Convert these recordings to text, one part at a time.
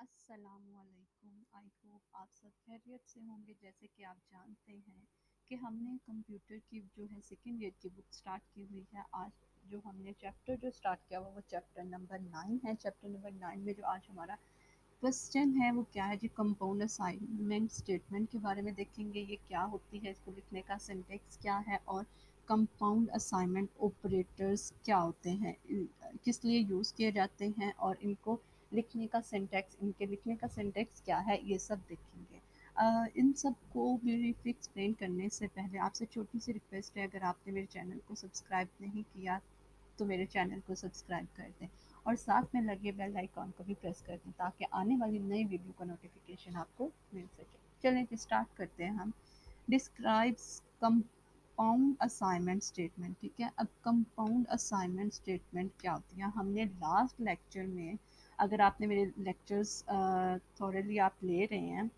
अस्सलामुअलैकुम। I hope आप सब खैरियत से होंगे। जैसे कि आप जानते हैं कि हमने कंप्यूटर की जो है सेकेंड ईयर की बुक स्टार्ट की हुई है। आज जो हमने चैप्टर जो स्टार्ट किया हुआ वो चैप्टर नंबर 9 है। चैप्टर नंबर 9 में जो आज हमारा क्वेश्चन है वो क्या है जी, कंपाउंड असाइनमेंट स्टेटमेंट के बारे में देखेंगे। ये क्या होती है, इसको लिखने का सिंटेक्स क्या है और कंपाउंड असाइनमेंट ऑपरेटर्स क्या होते हैं, किस लिए यूज़ किए जाते हैं और इनको लिखने का सिंटेक्स, इनके लिखने का सिंटेक्स क्या है, ये सब देखेंगे। इन सब को ब्रीफली एक्सप्लेन करने से पहले आपसे छोटी सी रिक्वेस्ट है, अगर आपने मेरे चैनल को सब्सक्राइब नहीं किया तो मेरे चैनल को सब्सक्राइब कर दें और साथ में लगे बेल आइकॉन को भी प्रेस कर दें ताकि आने वाली नई वीडियो का नोटिफिकेशन आपको मिल सके। चलें तो स्टार्ट करते हैं हम। Describes compound assignment statement. ठीक है, अब कंपाउंड असाइनमेंट स्टेटमेंट क्या होती है, हमने लास्ट लेक्चर में, अगर आपने मेरे लेक्चर्स थोड़े आप ले रहे हैं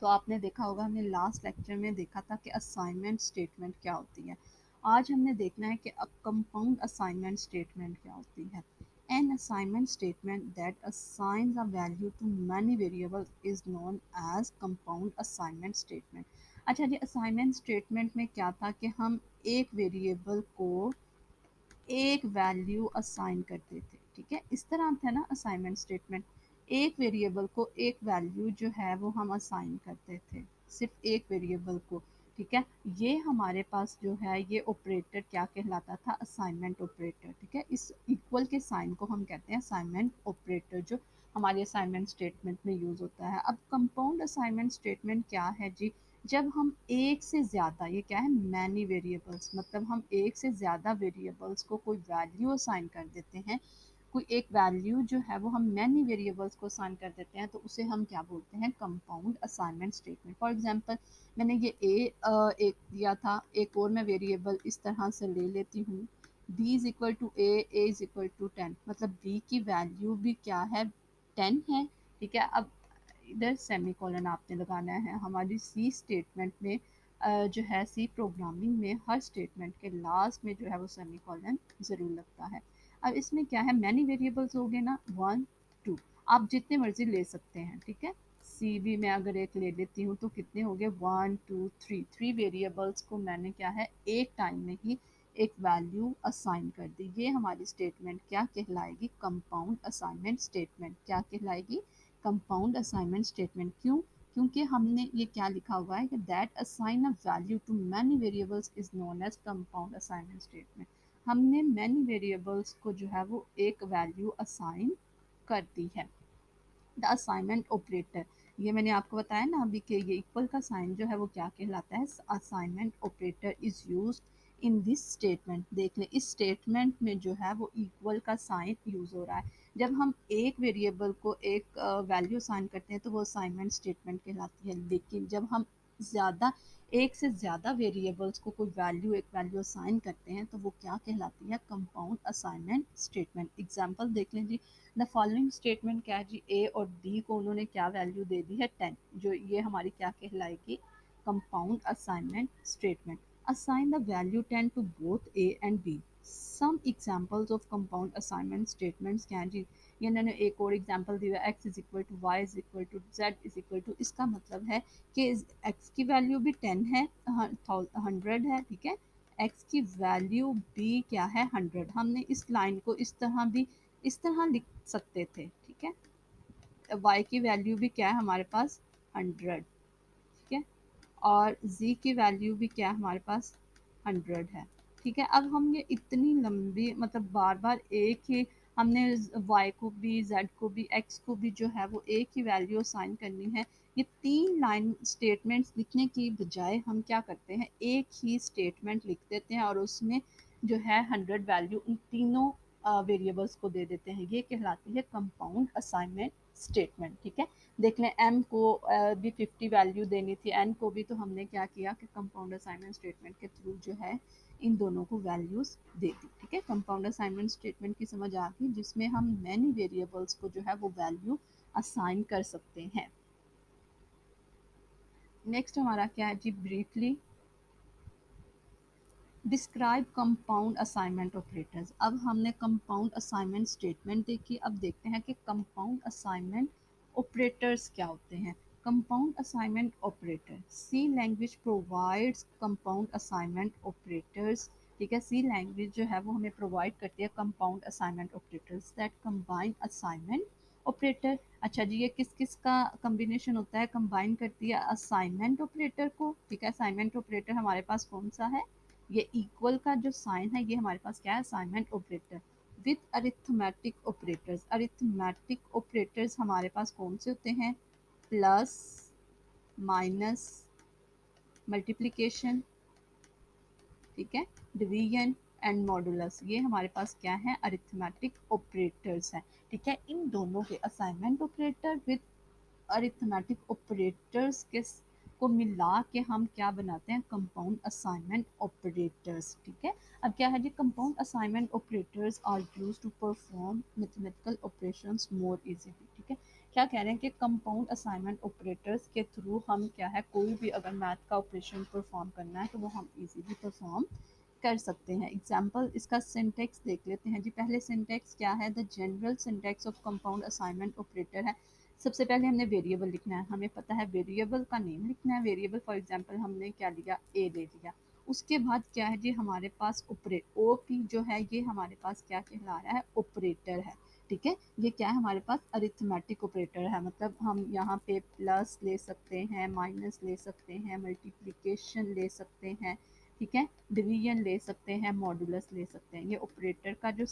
तो आपने देखा होगा, हमने लास्ट लेक्चर में देखा था कि असाइनमेंट स्टेटमेंट क्या होती है। आज हमने देखना है कि अब कंपाउंड असाइनमेंट स्टेटमेंट क्या होती है। An assignment statement that assigns a value to many variables is known as compound assignment statement। अच्छा जी, असाइनमेंट स्टेटमेंट में क्या था कि हम एक वेरिएबल को एक वैल्यू असाइन करते थे। ठीक है, इस तरह था ना असाइनमेंट स्टेटमेंट। एक वेरिएबल को एक वैल्यू जो है वो हम असाइन करते थे, सिर्फ एक वेरिएबल को। ठीक है, ये हमारे पास जो है ये ऑपरेटर क्या कहलाता था, असाइनमेंट ऑपरेटर। ठीक है, इस इक्वल के साइन को हम कहते हैं असाइनमेंट ऑपरेटर, जो हमारे असाइनमेंट स्टेटमेंट में यूज़ होता है। अब कंपाउंड असाइनमेंट स्टेटमेंट क्या है जी, जब हम एक से ज़्यादा, ये क्या है, मैनी वेरिएबल्स, मतलब हम एक से ज़्यादा वेरिएबल्स को कोई वैल्यू असाइन कर देते हैं। कोई एक वैल्यू जो है वो हम मैनी वेरिएबल्स को असाइन कर देते हैं तो उसे हम क्या बोलते हैं, compound assignment statement. For example, मैंने ये एक दिया था, एक और मैं वेरिएबल इस तरह से ले लेती हूँ, b is equal to A is equal to 10, मतलब b की वैल्यू भी क्या है, 10 है। ठीक है, अब इधर सेमी कॉलन आपने लगाना है। हमारी सी स्टेटमेंट में जो है, सी प्रोग्रामिंग में हर स्टेटमेंट के लास्ट में जो है वो सेमी कॉलन ज़रूर लगता है। अब इसमें क्या है, मैनी वेरिएबल्स हो गए ना, 1 2, आप जितने मर्जी ले सकते हैं। ठीक है, सी भी मैं अगर एक ले लेती हूँ तो कितने हो गए, 1 2 3, थ्री वेरिएबल्स को मैंने क्या है एक टाइम में ही एक वैल्यू असाइन कर दी। ये हमारी स्टेटमेंट क्या कहलाएगी, कंपाउंड असाइनमेंट स्टेटमेंट। क्या कहलाएगी, कंपाउंड असाइनमेंट स्टेटमेंट। क्यों, क्योंकि हमने ये क्या लिखा हुआ है कि that assign a value to many variables is known as compound assignment statement. हमने मैनी वेरिएबल्स को जो है वो एक वैल्यू असाइन कर दी है। द असाइनमेंट ऑपरेटर, ये मैंने आपको बताया ना अभी कि ये इक्वल का साइन जो है वो क्या कहलाता है, assignment operator is use in this statement. देख लें, इस स्टेटमेंट में जो है वो इक्वल का साइन यूज़ हो रहा है। जब हम एक वेरिएबल को एक वैल्यू असाइन करते हैं तो वो असाइनमेंट स्टेटमेंट कहलाती है, लेकिन जब हम ज़्यादा, एक से ज़्यादा वेरिएबल्स को कोई वैल्यू, एक वैल्यू असाइन करते हैं तो वो क्या कहलाती है, कंपाउंड असाइनमेंट स्टेटमेंट। एग्जाम्पल देख लें जी, द फॉलोइंग स्टेटमेंट क्या है जी, ए और बी को उन्होंने क्या वैल्यू दे दी है, 10, जो ये हमारी क्या कहलाएगी, compound assignment statement. Assign the value 10 to both A and B. Some examples of compound assignment statements क्या है जी, ये इन्होंने एक और एग्जांपल दिया, X is equal to Y is equal to Z is equal to, इसका मतलब है कि एक्स की वैल्यू भी 10 है, 100 है। ठीक है, एक्स की वैल्यू भी क्या है, 100। हमने इस लाइन को इस तरह भी, इस तरह लिख सकते थे। ठीक है, y की वैल्यू भी क्या है हमारे पास, 100। ठीक है, और z की वैल्यू भी क्या है हमारे पास, 100 है। ठीक है, अब हम ये इतनी लंबी, मतलब बार बार एक ही, हमने y को भी, z को भी, x को भी जो है वो एक ही वैल्यू असाइन करनी है। ये तीन लाइन स्टेटमेंट्स लिखने की बजाय हम क्या करते हैं, एक ही स्टेटमेंट लिख देते हैं और उसमें जो है 100 वैल्यू उन तीनों वेरिएबल्स को दे देते हैं। ये कहलाती है कंपाउंड असाइनमेंट स्टेटमेंट। ठीक है, देख लें, एम को भी 50 वैल्यू देनी थी, एन को भी, तो हमने क्या किया कि कंपाउंड असाइनमेंट स्टेटमेंट के थ्रू जो है इन दोनों को वैल्यूज़ दे दी। ठीक है, कंपाउंड असाइनमेंट स्टेटमेंट की समझ आ गई, जिसमें हम मैनी वेरिएबल्स को जो है वो वैल्यू असाइन कर सकते हैं। नेक्स्ट हमारा क्या है जी, briefly describe compound assignment operators. अब हमने कंपाउंड असाइनमेंट स्टेटमेंट देखी, अब देखते हैं कि कंपाउंड असाइनमेंट ऑपरेटर्स क्या होते हैं? Compound assignment operator, C language provides compound assignment operators. ठीक है, सी लैंग्वेज जो है वो हमें प्रोवाइड करती है compound assignment operators that combine assignment operator. अच्छा जी, ये किस किस का कम्बिनेशन होता है? कंबाइन करती है असाइनमेंट ऑपरेटर को। ठीक है, असाइनमेंट ऑपरेटर हमारे पास कौन सा है? ये इक्वल का जो साइन है ये हमारे पास क्या है? Assignment operator. With arithmetic operators, arithmetic operators हमारे पास कौन से होते हैं? प्लस, माइनस, मल्टीप्लिकेशन, ठीक है, डिवीजन एंड मॉडुलस, ये हमारे पास क्या है? अरिथमेटिक ऑपरेटर्स हैं। ठीक है, इन दोनों के assignment operator with arithmetic operators के को मिला के हम क्या बनाते हैं? Compound assignment operators. ठीक है, अब क्या है जी? Compound assignment operators are used to perform mathematical operations more easily. ठीक है, क्या कह रहे हैं कि कंपाउंड असाइनमेंट ऑपरेटर्स के थ्रू हम क्या है, कोई भी अगर मैथ का ऑपरेशन परफॉर्म करना है तो वो हम इजीली परफॉर्म कर सकते हैं। एग्जाम्पल इसका सिंटेक्स देख लेते हैं जी। पहले सिंटेक्स क्या है? The general syntax of compound assignment operator है। सबसे पहले हमने वेरिएबल लिखना है, हमें पता है वेरिएबल का नेम लिखना है। वेरिएबल फॉर एग्जांपल हमने क्या लिया? ए ले लिया। उसके बाद क्या है जी? हमारे पास ओ पी जो है ये हमारे पास क्या कहला रहा है? ऑपरेटर है। ठीक है, ये क्या है? हमारे पास अरिथमेटिक ऑपरेटर है, मतलब हम यहाँ पे प्लस ले सकते हैं, माइनस ले सकते हैं, मल्टीप्लिकेशन ले सकते हैं, ठीक है, डिवीजन ले सकते हैं, मॉडुलस ले सकते हैं। ये ऑपरेटर का जो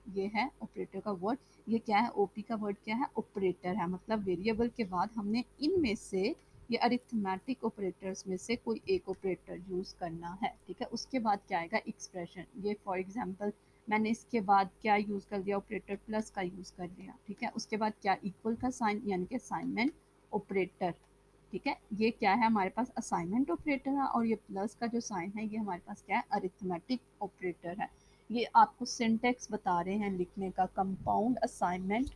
ये है ऑपरेटर का वर्ड, ये क्या है? ओपी का वर्ड क्या है? ऑपरेटर है, मतलब वेरिएबल के बाद हमने इनमें से ये अरिथमेटिक ऑपरेटर्स में से कोई एक ऑपरेटर यूज करना है। ठीक है, उसके बाद क्या आएगा? एक्सप्रेशन। ये फॉर एग्जांपल मैंने इसके बाद क्या यूज कर दिया? ऑपरेटर प्लस का यूज कर दिया। ठीक है, उसके बाद क्या? इक्वल का साइन यानी कि असाइनमेंट ऑपरेटर। ठीक है, ये क्या है? हमारे पास असाइनमेंट ऑपरेटर है, और ये प्लस का जो साइन है ये हमारे पास क्या है? अरिथमेटिक ऑपरेटर है। ये आपको सिंटेक्स बता रहे हैं लिखने का। कंपाउंड असाइनमेंट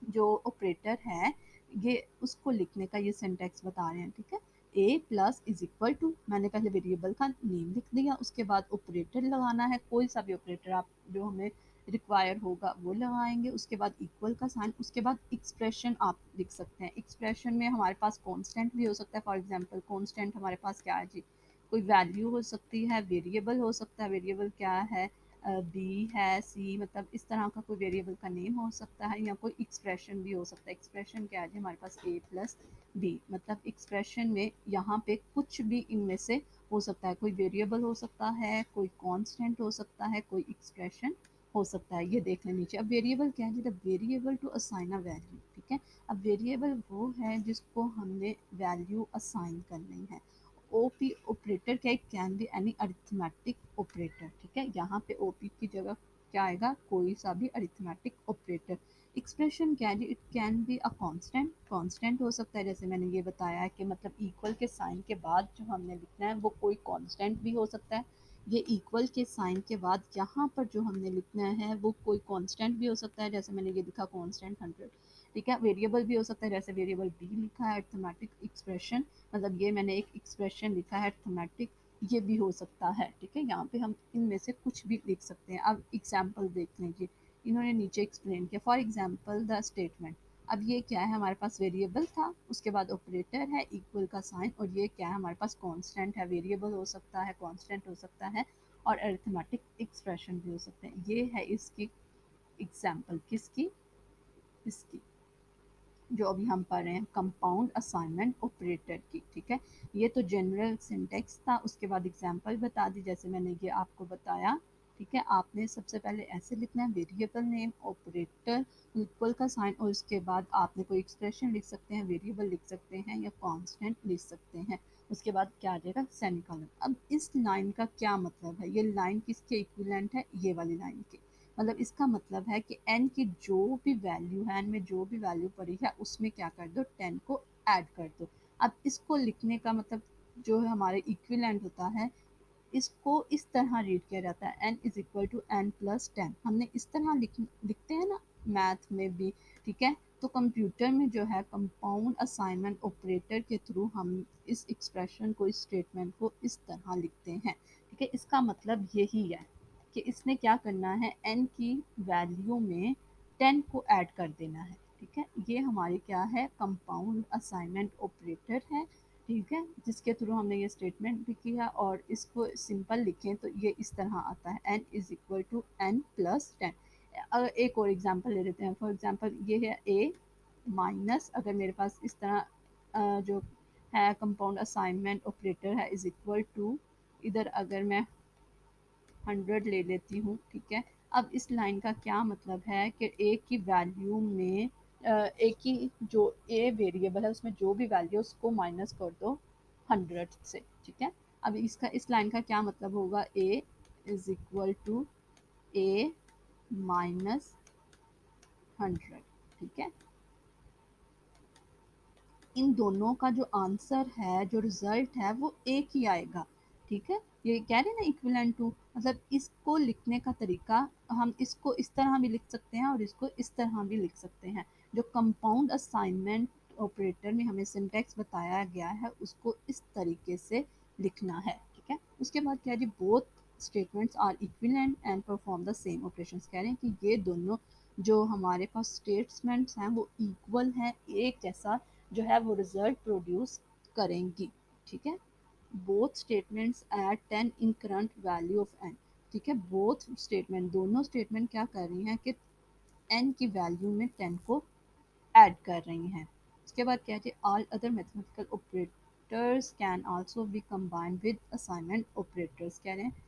जो ऑपरेटर है ये उसको लिखने का ये सिंटेक्स बता रहे हैं। ठीक है, ए प्लस इज इक्वल टू, मैंने पहले वेरिएबल का नेम लिख दिया, उसके बाद ऑपरेटर लगाना है, कोई सा भी ऑपरेटर आप जो हमें रिक्वायर होगा वो लगाएंगे। उसके बाद इक्वल का साइन, उसके बाद एक्सप्रेशन आप लिख सकते हैं। एक्सप्रेशन में हमारे पास कांस्टेंट भी हो सकता है। फॉर एग्जांपल कांस्टेंट हमारे पास क्या है जी? कोई वैल्यू हो सकती है, वेरिएबल हो सकता है। वेरिएबल क्या है? बी है, सी, मतलब इस तरह का कोई वेरिएबल का नेम हो सकता है, या कोई एक्सप्रेशन भी हो सकता है। एक्सप्रेशन क्या है? हमारे पास ए प्लस बी, मतलब एक्सप्रेशन में यहाँ पे कुछ भी इनमें से हो सकता है। कोई वेरिएबल हो सकता है, कोई कांस्टेंट हो सकता है, कोई एक्सप्रेशन हो सकता है। ये देख लें नीचे। अब वेरिएबल क्या है? The variable to assign a value. ठीक है, अब वेरिएबल वो है जिसको हमने वैल्यू असाइन करनी है। ओपी ऑपरेटर क्या? Can be any arithmetic operator. ठीक है, यहाँ पे ओपी की जगह क्या आएगा? कोई सा भी अरिथमेटिक ऑपरेटर। एक्सप्रेशन क्या है? It can be a constant, constant हो सकता है, जैसे मैंने ये बताया है कि मतलब इक्वल के साइन के बाद जो हमने लिखना है वो कोई कांस्टेंट भी हो सकता है। ये इक्वल के साइन के बाद यहाँ पर जो हमने लिखना है वो कोई कांस्टेंट भी हो सकता है, जैसे मैंने ये लिखा कांस्टेंट 100। ठीक है, वेरिएबल भी हो सकता है, जैसे वेरिएबल बी लिखा है अरिथमेटिक एक्सप्रेशन, मतलब ये मैंने एक एक्सप्रेशन लिखा है अरिथमेटिक, ये भी हो सकता है। ठीक है, यहाँ पे हम इनमें से कुछ भी लिख सकते हैं। अब एग्जाम्पल देख लीजिए, इन्होंने नीचे एक्सप्लेन किया। For example the statement. अब ये क्या है? हमारे पास वेरिएबल था, उसके बाद ऑपरेटर है, इक्वल का साइन, और ये क्या है? हमारे पास कांस्टेंट है। वेरिएबल हो सकता है, कांस्टेंट हो सकता है, और अरिथमेटिक एक्सप्रेशन भी हो सकते हैं। ये है इसकी एग्जाम्पल, किसकी? इसकी जो अभी हम पढ़ रहे हैं, कंपाउंड असाइनमेंट ऑपरेटर की। ठीक है, ये तो जनरल सिंटेक्स था। उसके बाद एग्जांपल बता दी, जैसे मैंने ये आपको बताया। ठीक है, आपने सबसे पहले ऐसे लिखना है, वेरिएबल नेम, ऑपरेटर, इक्वल का साइन, और उसके बाद आपने कोई एक्सप्रेशन लिख सकते हैं, वेरिएबल लिख सकते हैं, या कांस्टेंट लिख सकते हैं। उसके बाद क्या आ जाएगा? सेमीकोलन। अब इस लाइन का क्या मतलब है? ये लाइन किसके इक्विवेलेंट है? ये वाली लाइन के। मतलब इसका मतलब है कि n की जो भी वैल्यू है, n में जो भी वैल्यू पड़ी है उसमें क्या कर दो? 10 को ऐड कर दो। अब इसको लिखने का मतलब जो है हमारे इक्विवेलेंट होता है, इसको इस तरह रीड किया जाता है, n is equal to n plus 10। हमने इस तरह लिखते हैं ना मैथ में भी। ठीक है, तो कंप्यूटर में जो है कंपाउंड असाइनमेंट ऑपरेटर के थ्रू हम इस एक्सप्रेशन को, इस स्टेटमेंट को इस तरह लिखते हैं। ठीक है, इसका मतलब यही है कि इसने क्या करना है? n की वैल्यू में 10 को ऐड कर देना है। ठीक है, ये हमारी क्या है, कंपाउंड असाइनमेंट ऑपरेटर है। ठीक है, जिसके थ्रू हमने ये स्टेटमेंट भी किया, और इसको सिंपल लिखें तो ये इस तरह आता है, n is equal to n plus 10। एक और एग्जांपल ले लेते हैं। फॉर एग्जांपल ये है a माइनस, अगर मेरे पास इस तरह जो है कंपाउंड असाइनमेंट ऑपरेटर है, इज इक्वल टू, इधर अगर मैं 100 ले लेती हूँ। ठीक है, अब इस लाइन का क्या मतलब है कि ए की वैल्यू में ए की जो ए वेरिएबल है उसमें जो भी वैल्यू उसको माइनस कर दो 100 से। ठीक है, अब इसका इस लाइन का क्या मतलब होगा, A is equal to A minus 100। ठीक है, इन दोनों का जो आंसर है, जो रिजल्ट है, वो एक ही आएगा। ठीक है, ये कह रहे हैं ना इक्विवेलेंट टू, मतलब इसको लिखने का तरीका, हम इसको इस तरह भी लिख सकते हैं और इसको इस तरह भी लिख सकते हैं। जो कंपाउंड असाइनमेंट ऑपरेटर में हमें सिंटैक्स बताया गया है उसको इस तरीके से लिखना है। ठीक है, उसके बाद क्या है जी, both statements are equivalent and perform the same operations. कह रहे हैं कि ये दोनों जो हमारे पास स्टेटमेंट्स हैं वो इक्वल हैं, एक जैसा जो है वो रिजल्ट प्रोड्यूस करेंगी। ठीक है, both statements add 10 in current value of n। ठीक है, बोथ स्टेटमेंट, दोनों स्टेटमेंट क्या कर रही हैं कि n की वैल्यू में 10 को ऐड कर रही हैं। उसके बाद क्या है, all other mathematical operators can also be combined with assignment operators. कह रहे हैं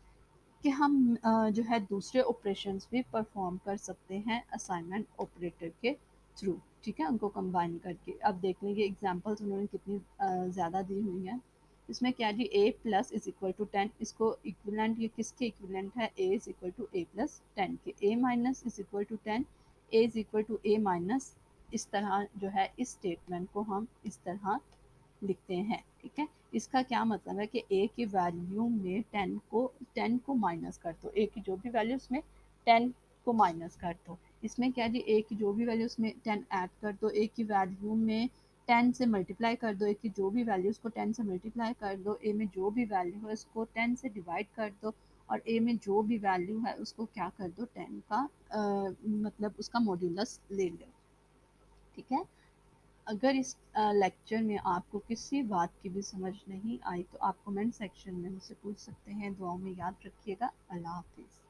कि हम जो है दूसरे ऑपरेशंस भी परफॉर्म कर सकते हैं असाइनमेंट ऑपरेटर के थ्रू। ठीक है, उनको कंबाइन करके। अब देख लीजिए एग्जांपल्स उन्होंने कितनी ज़्यादा दी हुई हैं। इसमें क्या जी, a plus is equal to 10, इसको इक्विवेलेंट, ये किसके इक्विवेलेंट है, a is equal to a plus 10 के। a minus is equal to 10, a is equal to a minus. इस तरह जो है इस स्टेटमेंट को हम इस तरह लिखते हैं। ठीक है, इसका क्या मतलब है कि ए की वैल्यू में 10 को माइनस कर दो, ए की जो भी वैल्यू उसमें 10 को माइनस कर दो। इसमें क्या जी, ए की जो भी वैल्यू उसमें 10 ऐड कर दो, ए की वैल्यू में 10 से मल्टीप्लाई कर दो, ए की जो भी वैल्यू उसको 10 से मल्टीप्लाई कर दो, ए में जो भी वैल्यू है उसको 10 से डिवाइड कर दो, और ए में जो भी वैल्यू है उसको क्या कर दो, 10 का मतलब उसका मॉड्यूलस ले लो। ठीक है, अगर इस लेक्चर में आपको किसी बात की भी समझ नहीं आई तो आप कमेंट सेक्शन में मुझसे पूछ सकते हैं। दुआओं में याद रखिएगा। अल्लाह हाफिज़।